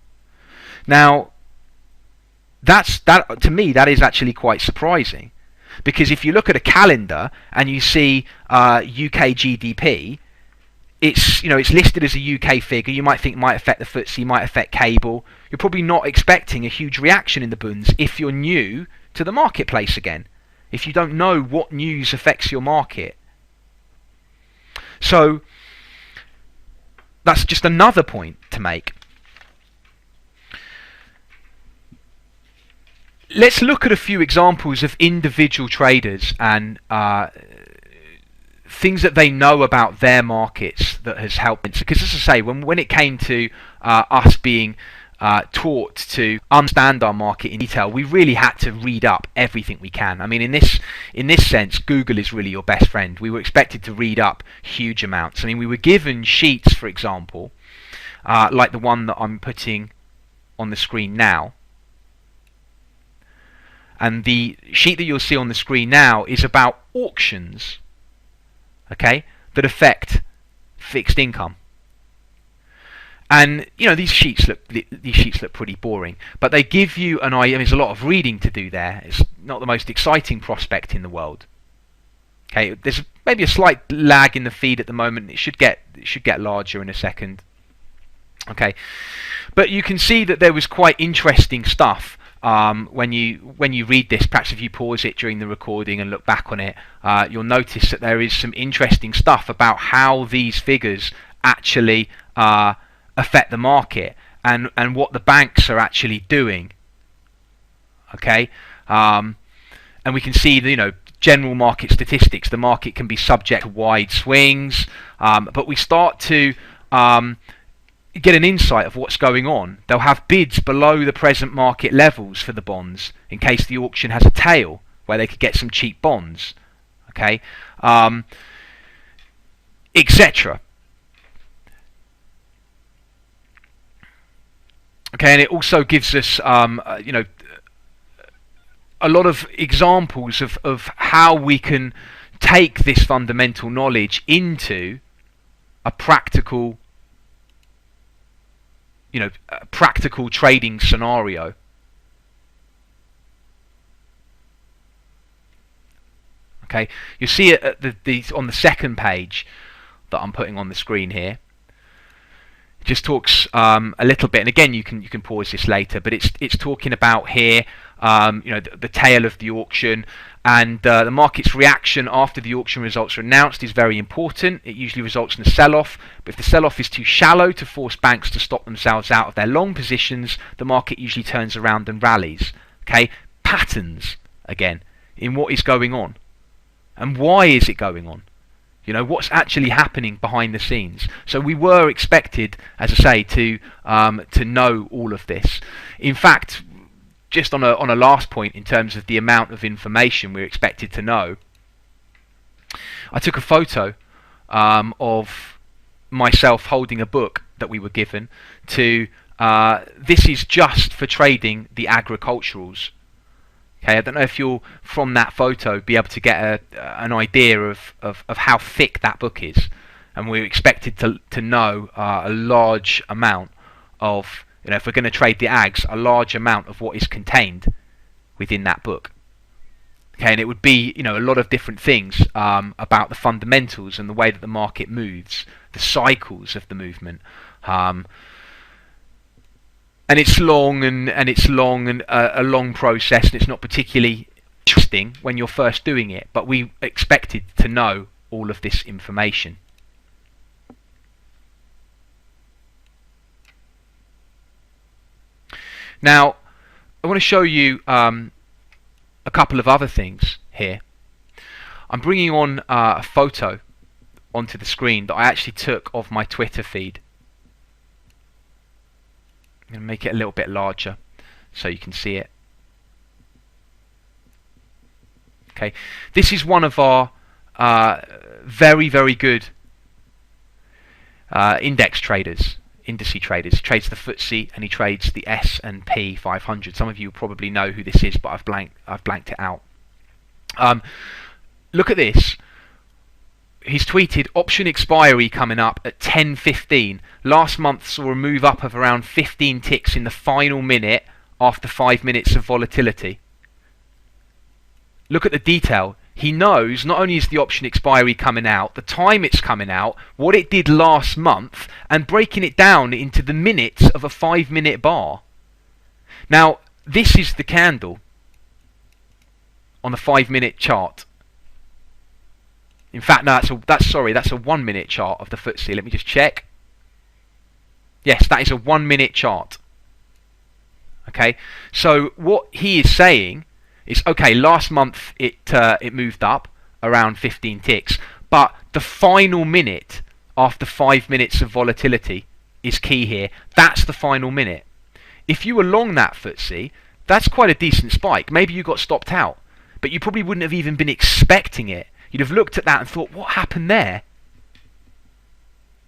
Now, to me, that is actually quite surprising. Because if you look at a calendar and you see UK GDP, it's listed as a UK figure. You might think it might affect the FTSE, might affect cable. You're probably not expecting a huge reaction in the bunds if you're new to the marketplace again, if you don't know what news affects your market. So that's just another point to make. Let's look at a few examples of individual traders and things that they know about their markets that has helped. Because as I say, when it came to us being taught to understand our market in detail, we really had to read up everything we can. I mean, in this sense, Google is really your best friend. We were expected to read up huge amounts. I mean, we were given sheets, for example, like the one that I'm putting on the screen now. And the sheet that you'll see on the screen now is about auctions, okay, that affect fixed income. And these sheets look pretty boring, but they give you an idea. There's a lot of reading to do there. It's not the most exciting prospect in the world. Okay, there's maybe a slight lag in the feed at the moment. It should get larger in a second. Okay, but you can see that there was quite interesting stuff. When you read this, perhaps if you pause it during the recording and look back on it, you'll notice that there is some interesting stuff about how these figures actually affect the market and what the banks are actually doing. Okay, and we can see the general market statistics. The market can be subject to wide swings, but we start to get an insight of what's going on. They'll have bids below the present market levels for the bonds in case the auction has a tail where they could get some cheap bonds, okay, etc. Okay, and it also gives us a lot of examples of how we can take this fundamental knowledge into a practical practical trading scenario. Okay, you see it at on the second page that I'm putting on the screen here. It just talks a little bit, and again you can pause this later, but it's talking about here the tail of the auction, and the market's reaction after the auction results are announced is very important. It usually results in a sell-off, but if the sell-off is too shallow to force banks to stop themselves out of their long positions, the market usually turns around and rallies. Okay, patterns again in what is going on, and why is it going on? You know, what's actually happening behind the scenes. So we were expected, as I say, to know all of this. In fact, just on a last point in terms of the amount of information we're expected to know, I took a photo of myself holding a book that we were given to. This is just for trading the agriculturals. Okay, I don't know if you'll, from that photo, be able to get an idea of how thick that book is. And we're expected to know a large amount of, if we're going to trade the ags, a large amount of what is contained within that book. Okay, and it would be, a lot of different things about the fundamentals and the way that the market moves, the cycles of the movement. And it's long and a long process, and it's not particularly interesting when you're first doing it, but we expected to know all of this information. Now, I want to show you a couple of other things here. I'm bringing on a photo onto the screen that I actually took of my Twitter feed. I'm going to make it a little bit larger so you can see it. Okay, this is one of our very, very good indice traders. He trades the FTSE and he trades the S&P 500. Some of you probably know who this is, but I've blanked it out. Look at this. He's tweeted option expiry coming up at 10:15. Last month saw a move up of around 15 ticks in the final minute after 5 minutes of volatility. Look at the detail. He knows not only is the option expiry coming out, the time it's coming out, what it did last month, and breaking it down into the minutes of a 5-minute bar. Now, this is the candle on the 5-minute chart. In fact, no, that's a 1-minute chart of the FTSE. Let me just check. Yes, that is a 1-minute chart. Okay, so what he is saying is, okay, last month it moved up around 15 ticks, but the final minute after 5 minutes of volatility is key here. That's the final minute. If you were long that FTSE, that's quite a decent spike. Maybe you got stopped out, but you probably wouldn't have even been expecting it. You'd have looked at that and thought, what happened there?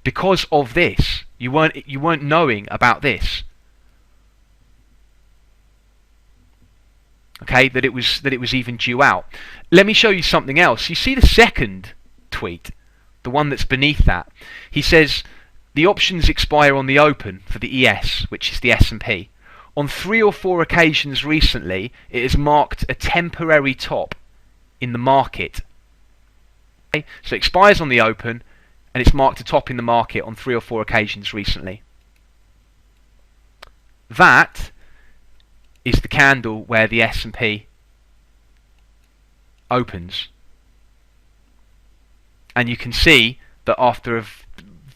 Because of this, you weren't knowing about this. Okay, that it was even due out. Let me show you something else. You see the second tweet, the one that's beneath that. He says the options expire on the open for the ES, which is the S&P. On 3 or 4 occasions recently, it has marked a temporary top in the market. Okay? So it expires on the open, and it's marked a top in the market on 3 or 4 occasions recently. That is the candle where the S&P opens. And you can see that after a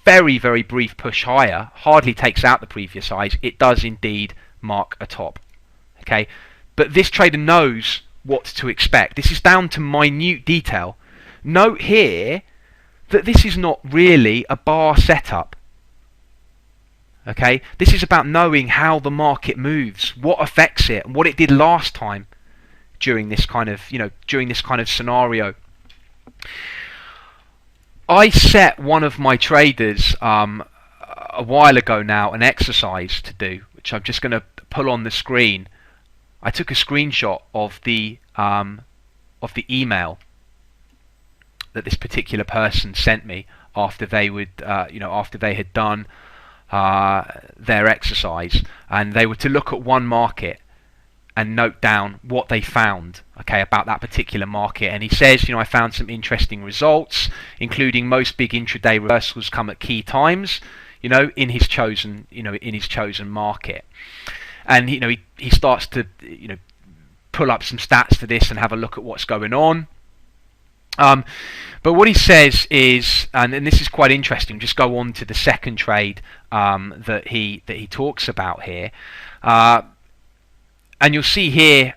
very, very brief push higher, hardly takes out the previous highs, it does indeed mark a top. Okay, but this trader knows what to expect. This is down to minute detail. Note here that this is not really a bar setup. Okay, this is about knowing how the market moves, what affects it, and what it did last time during this kind of, scenario. I set one of my traders a while ago now an exercise to do, which I'm just going to pull on the screen. I took a screenshot of the email that this particular person sent me after they had done their exercise, and they were to look at one market and note down what they found, okay, about that particular market. And he says, I found some interesting results, including most big intraday reversals come at key times, in his chosen market. And he starts to pull up some stats for this and have a look at what's going on. But what he says is, and this is quite interesting, just go on to the second trade that he talks about here, and you'll see here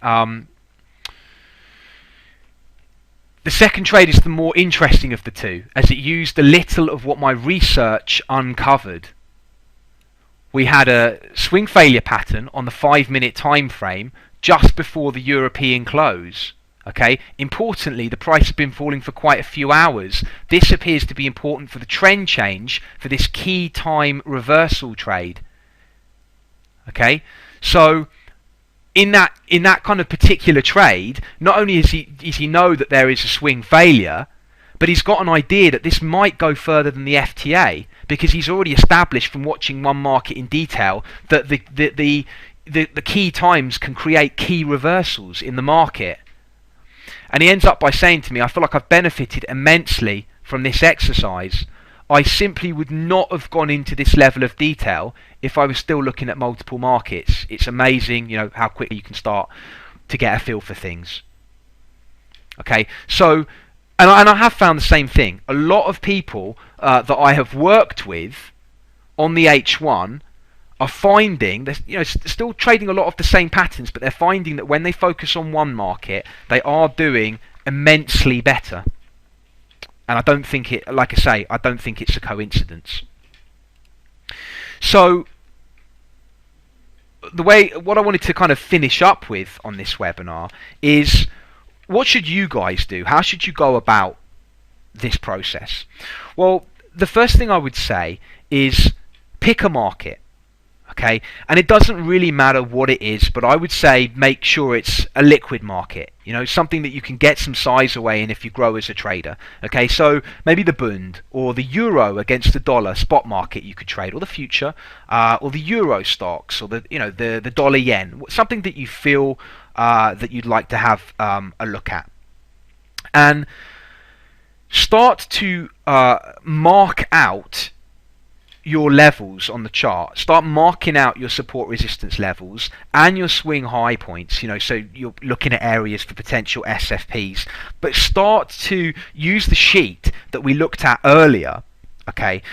The second trade is the more interesting of the two, as it used a little of what my research uncovered. We had a swing failure pattern on the 5-minute time frame just before the European close. Okay, importantly, the price has been falling for quite a few hours. This appears to be important for the trend change for this key time reversal trade. Okay, so in that kind of particular trade, not only does he know that there is a swing failure, but he's got an idea that this might go further than the FTA, because he's already established from watching one market in detail that the key times can create key reversals in the market. And he ends up by saying to me, I feel like I've benefited immensely from this exercise. I simply would not have gone into this level of detail if I was still looking at multiple markets. It's amazing, how quickly you can start to get a feel for things. Okay, so, and I have found the same thing. A lot of people that I have worked with on the H1 are finding they're still trading a lot of the same patterns, but they're finding that when they focus on one market, they are doing immensely better. And I don't think I don't think it's a coincidence. So what I wanted to kind of finish up with on this webinar is, what should you guys do? How should you go about this process? Well, the first thing I would say is pick a market. Okay, and it doesn't really matter what it is, but I would say make sure it's a liquid market, something that you can get some size away in if you grow as a trader. Okay, so maybe the Bund or the euro against the dollar spot market you could trade, or the future, or the euro stocks, or the dollar yen, something that you feel that you'd like to have a look at, and start to mark out your levels on the chart. Start marking out your support resistance levels and your swing high points, so you're looking at areas for potential SFPs, but start to use the sheet that we looked at earlier, okay,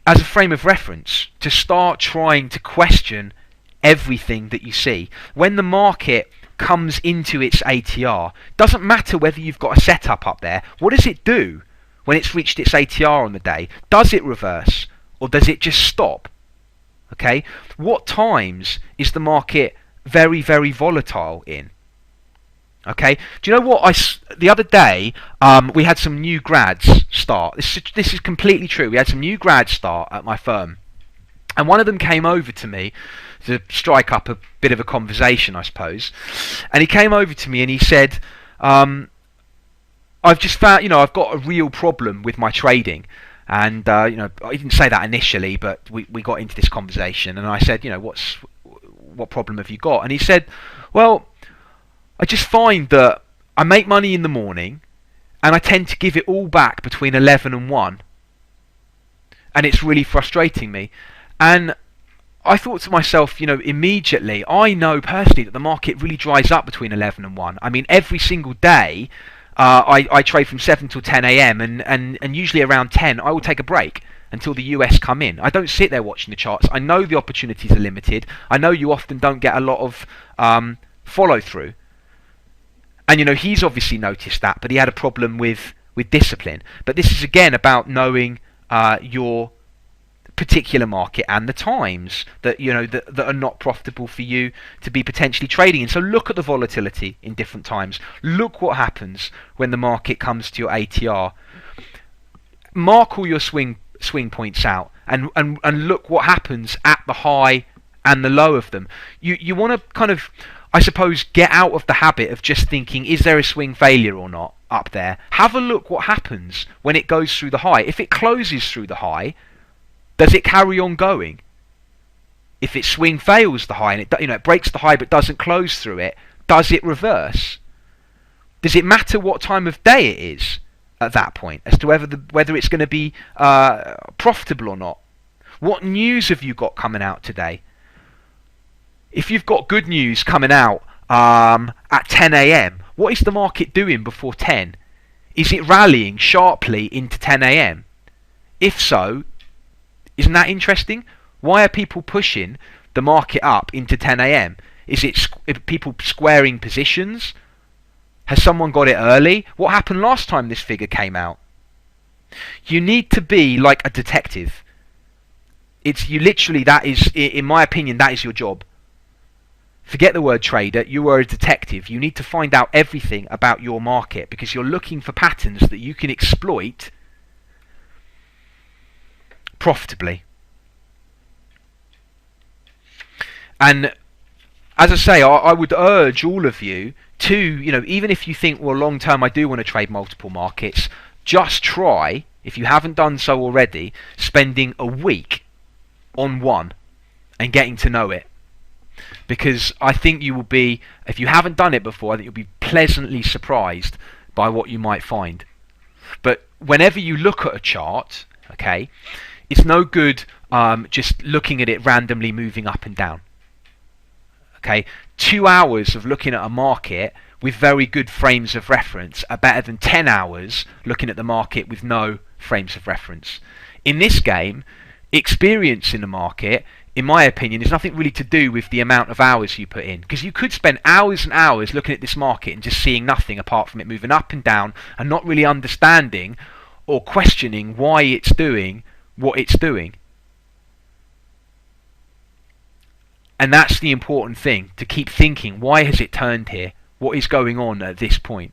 as a frame of reference, to start trying to question everything that you see. When the market comes into its ATR, doesn't matter whether you've got a setup up there, what does it do when it's reached its ATR on the day? Does it reverse, or does it just stop? Okay, what times is the market very, very volatile in? Okay, do you know what? The other day we had some new grads start. This is completely true. We had some new grads start at my firm, and one of them came over to me to strike up a bit of a conversation, I suppose. And he came over to me and he said, I've just found, I've got a real problem with my trading. And, I didn't say that initially, but we got into this conversation, and I said, what problem have you got? And he said, well, I just find that I make money in the morning, and I tend to give it all back between 11 and 1. And it's really frustrating me. And I thought to myself, immediately, I know personally that the market really dries up between 11 and 1. I mean, every single day, I trade from 7 till 10 a.m. and usually around 10 I will take a break until the US come in. I don't sit there watching the charts. I know the opportunities are limited. I know you often don't get a lot of follow through. And he's obviously noticed that, but he had a problem with discipline. But this is again about knowing your particular market and the times that that are not profitable for you to be potentially trading in. So look at the volatility in different times. Look what happens when the market comes to your ATR. Mark all your swing points out and look what happens at the high and the low of them. You want to kind of, I suppose, get out of the habit of just thinking, is there a swing failure or not up there? Have a look what happens when it goes through the high. If it closes through the high, does it carry on going? If it swing fails the high and it breaks the high but doesn't close through it, does it reverse? Does it matter what time of day it is at that point as to whether it's going to be profitable or not? What news have you got coming out today? If you've got good news coming out at 10 a.m, what is the market doing before 10? Is it rallying sharply into 10 a.m? If so, isn't that interesting? Why are people pushing the market up into 10 a.m? Is it people squaring positions? Has someone got it early? What happened last time this figure came out? You need to be like a detective. It's you literally, that is, in my opinion, that is your job. Forget the word trader, you are a detective. You need to find out everything about your market because you're looking for patterns that you can exploit profitably. And as I say, I would urge all of you to, even if you think, well, long term I do want to trade multiple markets, just try, if you haven't done so already, spending a week on one and getting to know it. Because I think you will be, if you haven't done it before, I think you'll be pleasantly surprised by what you might find. But whenever you look at a chart, okay, it's no good just looking at it randomly moving up and down. Okay, 2 hours of looking at a market with very good frames of reference are better than 10 hours looking at the market with no frames of reference. In this game, experience in the market, in my opinion, is nothing really to do with the amount of hours you put in, because you could spend hours and hours looking at this market and just seeing nothing apart from it moving up and down and not really understanding or questioning why it's doing what it's doing. And that's the important thing, to keep thinking, why has it turned here? What is going on at this point?